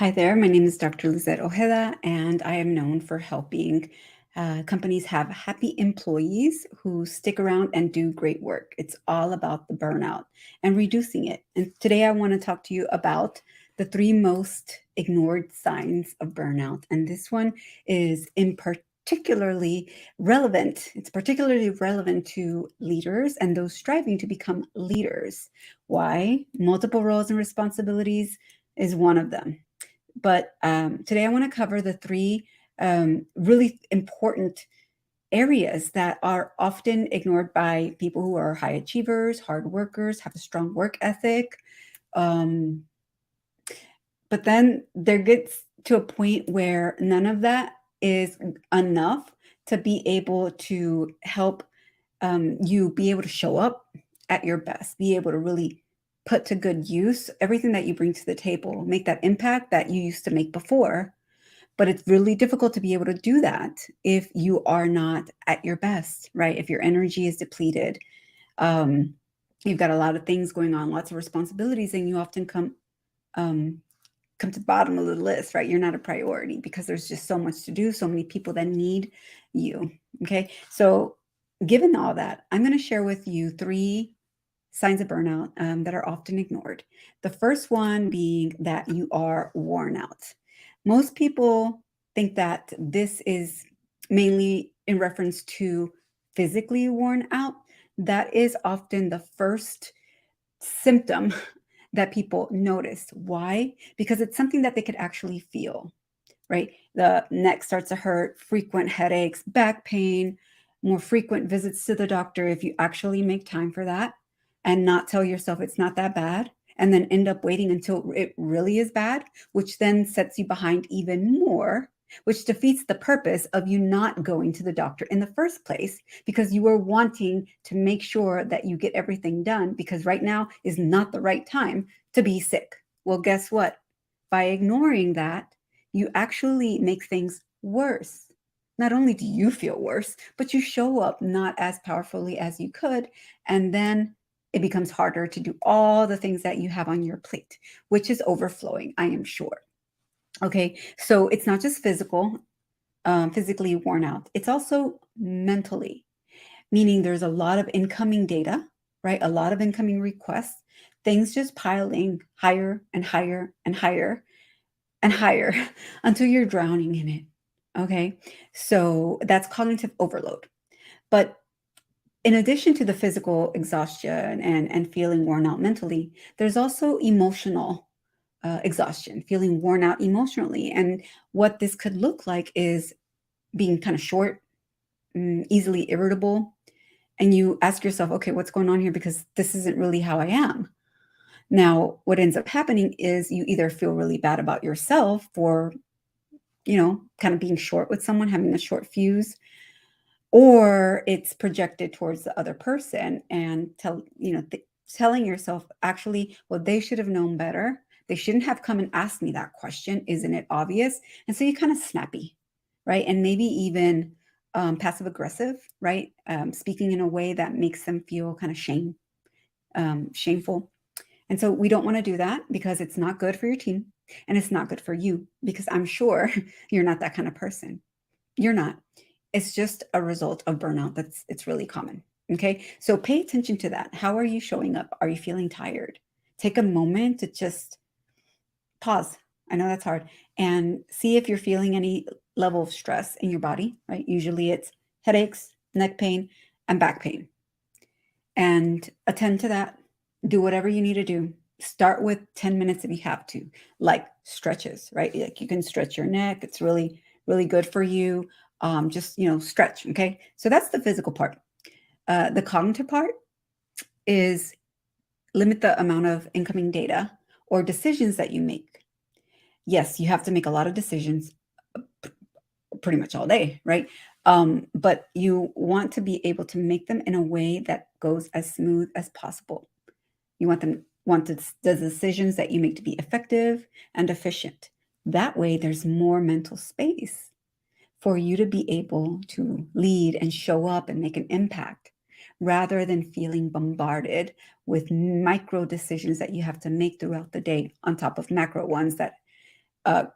Hi there, my name is Dr. Lizette Ojeda, and I am known for helping companies have happy employees who stick around and do great work. It's all about the burnout and reducing it. And today I want to talk to you about the three most ignored signs of burnout. And this one is particularly relevant. It's particularly relevant to leaders and those striving to become leaders. Why? Multiple roles and responsibilities is one of them. But today I want to cover the three really important areas that are often ignored by people who are high achievers, hard workers, have a strong work ethic. Um, but then there gets to a point where none of that is enough to be able to help you be able to show up at your best, be able to really put to good use everything that you bring to the table, make that impact that you used to make before. But it's really difficult to be able to do that if you are not at your best, right? If your energy is depleted, um, you've got a lot of things going on, lots of responsibilities, and you often um, come to the bottom of the list, right? You're not a priority because there's just so much to do, so many people that need you. Okay. So, given all that, I'm going to share with you three signs of burnout that are often ignored. The first one being that you are worn out. Most people think that this is mainly in reference to physically worn out. That is often the first symptom that people notice. Why? Because it's something that they could actually feel, right? The neck starts to hurt, frequent headaches, back pain, more frequent visits to the doctor if you actually make time for that and not tell yourself it's not that bad and then end up waiting until it really is bad, which then sets you behind even more, which defeats the purpose of you not going to the doctor in the first place because you were wanting to make sure that you get everything done because right now is not the right time to be sick. Well, guess what? By ignoring that, you actually make things worse. Not only do you feel worse, but you show up not as powerfully as you could. And then it becomes harder to do all the things that you have on your plate, which is overflowing, I am sure. Okay, so it's not just physically worn out, it's also mentally, meaning there's a lot of incoming data, right? A lot of incoming requests, things just piling higher and higher and higher and higher until you're drowning in it. Okay. So that's cognitive overload. But in addition to the physical exhaustion and feeling worn out mentally, there's also emotional exhaustion, feeling worn out emotionally. And what this could look like is being kind of short, easily irritable. And you ask yourself, okay, what's going on here? Because this isn't really how I am. Now, what ends up happening is you either feel really bad about yourself for kind of being short with someone, having a short fuse, or it's projected towards the other person and telling yourself, actually, well, they should have known better. They shouldn't have come and asked me that question. Isn't it obvious? And so you kind of snappy, right? And maybe even passive aggressive, right? Speaking in a way that makes them feel kind of shameful. And so we don't want to do that because it's not good for your team and it's not good for you because I'm sure you're not that kind of person. You're not. It's just a result of burnout. It's really common. Okay. So pay attention to that. How are you showing up? Are you feeling tired? Take a moment to just pause. I know that's hard. And see if you're feeling any level of stress in your body, right? Usually it's headaches, neck pain, and back pain. And attend to that. Do whatever you need to do. Start with 10 minutes if you have to, like stretches, right? Like you can stretch your neck. It's really, really good for you. Just, stretch. Okay. So that's the physical part. The cognitive part is limit the amount of incoming data or decisions that you make. Yes, you have to make a lot of decisions pretty much all day, right? But you want to be able to make them in a way that goes as smooth as possible. You want the decisions that you make to be effective and efficient. That way, there's more mental space for you to be able to lead and show up and make an impact rather than feeling bombarded with micro decisions that you have to make throughout the day on top of macro ones that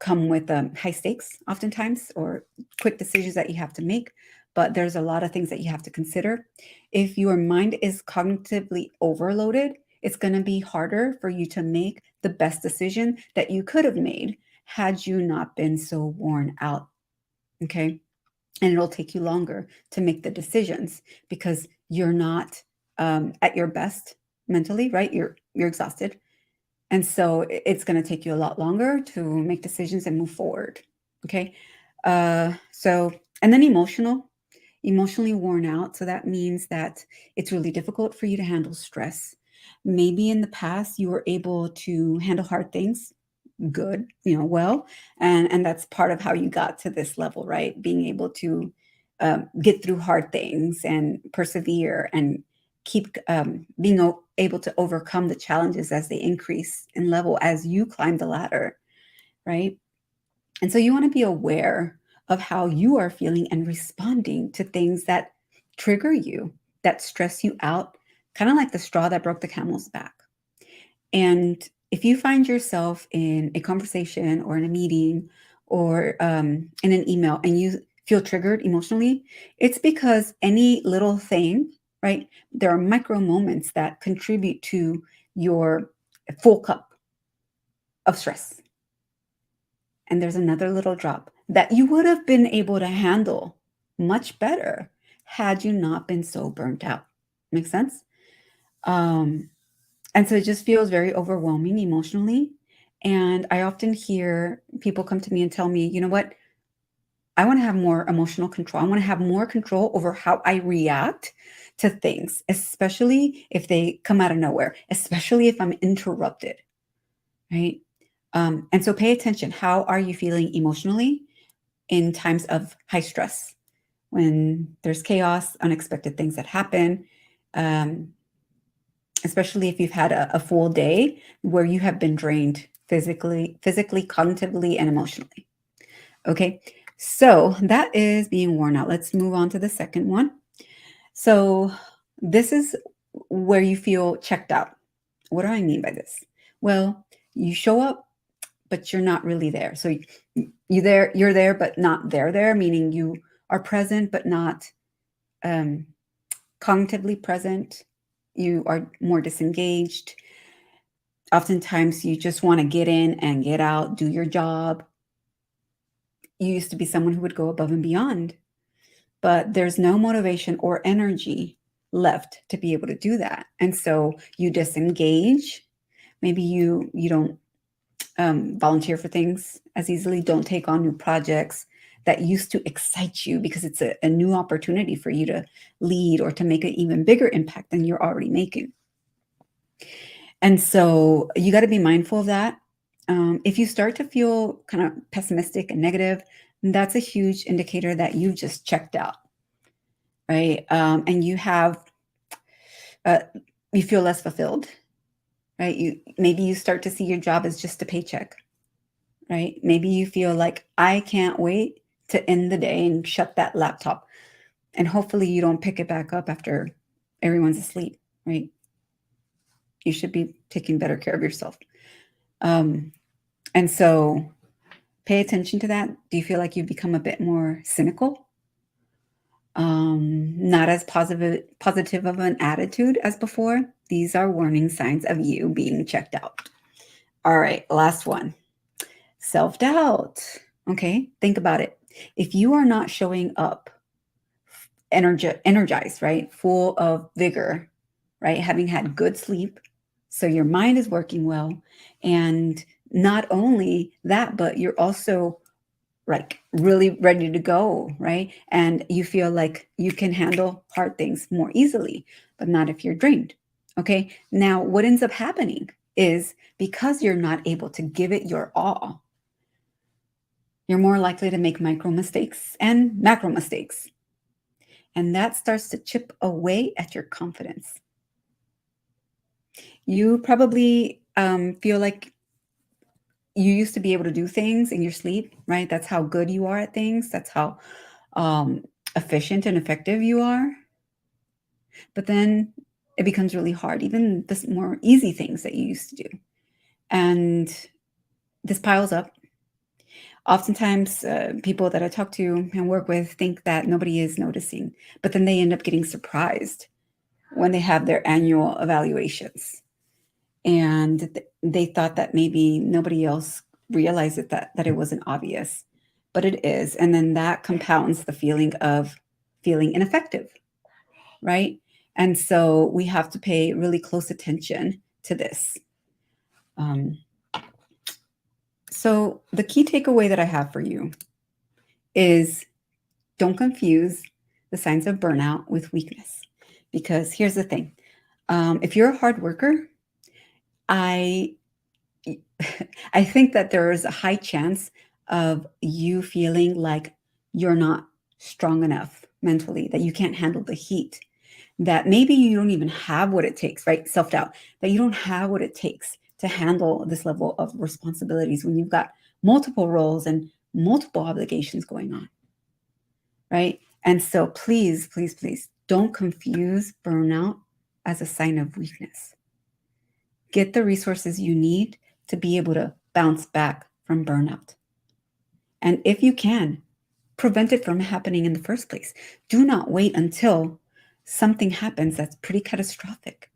come with high stakes oftentimes, or quick decisions that you have to make. But there's a lot of things that you have to consider. If your mind is cognitively overloaded, it's going to be harder for you to make the best decision that you could have made had you not been so worn out. Okay. And it'll take you longer to make the decisions because you're not at your best mentally, right? You're exhausted, and so it's going to take you a lot longer to make decisions and move forward. Okay. So, and then emotionally worn out. So that means that it's really difficult for you to handle stress. Maybe in the past you were able to handle hard things good, well, and that's part of how you got to this level, right? Being able to get through hard things and persevere and keep being able to overcome the challenges as they increase in level as you climb the ladder, right? And so you want to be aware of how you are feeling and responding to things that trigger you, that stress you out, kind of like the straw that broke the camel's back. And if you find yourself in a conversation or in a meeting or in an email and you feel triggered emotionally, it's because any little thing, right? There are micro moments that contribute to your full cup of stress. And there's another little drop that you would have been able to handle much better had you not been so burnt out. Make sense? Um, And so it just feels very overwhelming emotionally. And I often hear people come to me and tell me, you know what? I want to have more emotional control. I want to have more control over how I react to things, especially if they come out of nowhere, especially if I'm interrupted, right? And so pay attention. How are you feeling emotionally in times of high stress? When there's chaos, unexpected things that happen, um, especially if you've had a full day where you have been drained physically, cognitively, and emotionally. Okay, so that is being worn out. Let's move on to the second one. So this is where you feel checked out. What do I mean by this? Well, you show up, but you're not really there. So you're there, but not there, meaning you are present, but not um, cognitively present. You are more disengaged. Oftentimes, you just want to get in and get out, do your job. You used to be someone who would go above and beyond, but there's no motivation or energy left to be able to do that. And so you disengage. Maybe you don't volunteer for things as easily, don't take on new projects that used to excite you because it's a new opportunity for you to lead or to make an even bigger impact than you're already making. And so you got to be mindful of that. If you start to feel kind of pessimistic and negative, that's a huge indicator that you've just checked out, right? And uh, you feel less fulfilled, right? Maybe you start to see your job as just a paycheck, right? Maybe you feel like I can't wait to end the day and shut that laptop, and hopefully you don't pick it back up after everyone's asleep, right? You should be taking better care of yourself. And so pay attention to that. Do you feel like you've become a bit more cynical? Not as positive of an attitude as before? These are warning signs of you being checked out. All right, last one. Self-doubt. Okay, think about it. If you are not showing up energized, right? Full of vigor, right? Having had good sleep, so your mind is working well. And not only that, but you're also like really ready to go, right? And you feel like you can handle hard things more easily, but not if you're drained. Okay. Now, what ends up happening is because you're not able to give it your all, you're more likely to make micro mistakes and macro mistakes. And that starts to chip away at your confidence. You probably feel like you used to be able to do things in your sleep, right? That's how good you are at things. That's how um, efficient and effective you are. But then it becomes really hard, even the more easy things that you used to do. And this piles up. Oftentimes, people that I talk to and work with think that nobody is noticing, but then they end up getting surprised when they have their annual evaluations. And they thought that maybe nobody else realized it, that it wasn't obvious, but it is. And then that compounds the feeling of feeling ineffective, right? And so we have to pay really close attention to this. Um, so the key takeaway that I have for you is don't confuse the signs of burnout with weakness. Because here's the thing. If you're a hard worker, I I think that there's a high chance of you feeling like you're not strong enough mentally, that you can't handle the heat, that maybe you don't even have what it takes, right? Self-doubt, that you don't have what it takes to handle this level of responsibilities when you've got multiple roles and multiple obligations going on, right? And so please, please, please don't confuse burnout as a sign of weakness. Get the resources you need to be able to bounce back from burnout. And if you can, prevent it from happening in the first place. Do not wait until something happens that's pretty catastrophic.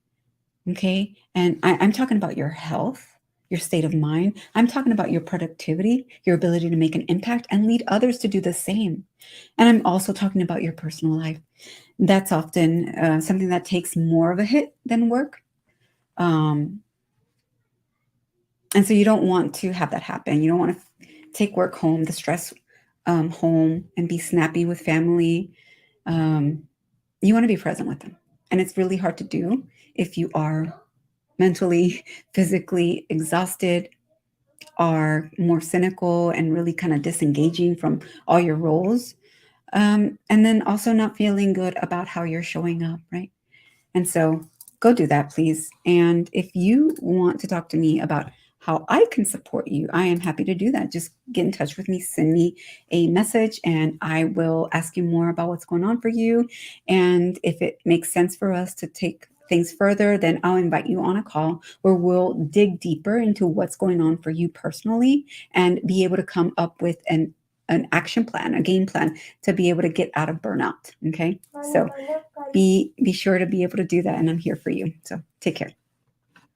Okay. And I'm talking about your health, your state of mind. I'm talking about your productivity, your ability to make an impact and lead others to do the same. And I'm also talking about your personal life. That's often something that takes more of a hit than work. And so you don't want to have that happen. You don't want to take work home, the stress home, and be snappy with family. You want to be present with them. And it's really hard to do if you are mentally, physically exhausted, are more cynical and really kind of disengaging from all your roles. And then also not feeling good about how you're showing up, right? And so go do that, please. And if you want to talk to me about how I can support you, I am happy to do that. Just get in touch with me, send me a message, and I will ask you more about what's going on for you. And if it makes sense for us to take things further, then I'll invite you on a call where we'll dig deeper into what's going on for you personally and be able to come up with an action plan, a game plan to be able to get out of burnout. Okay. So be sure to be able to do that. And I'm here for you. So take care.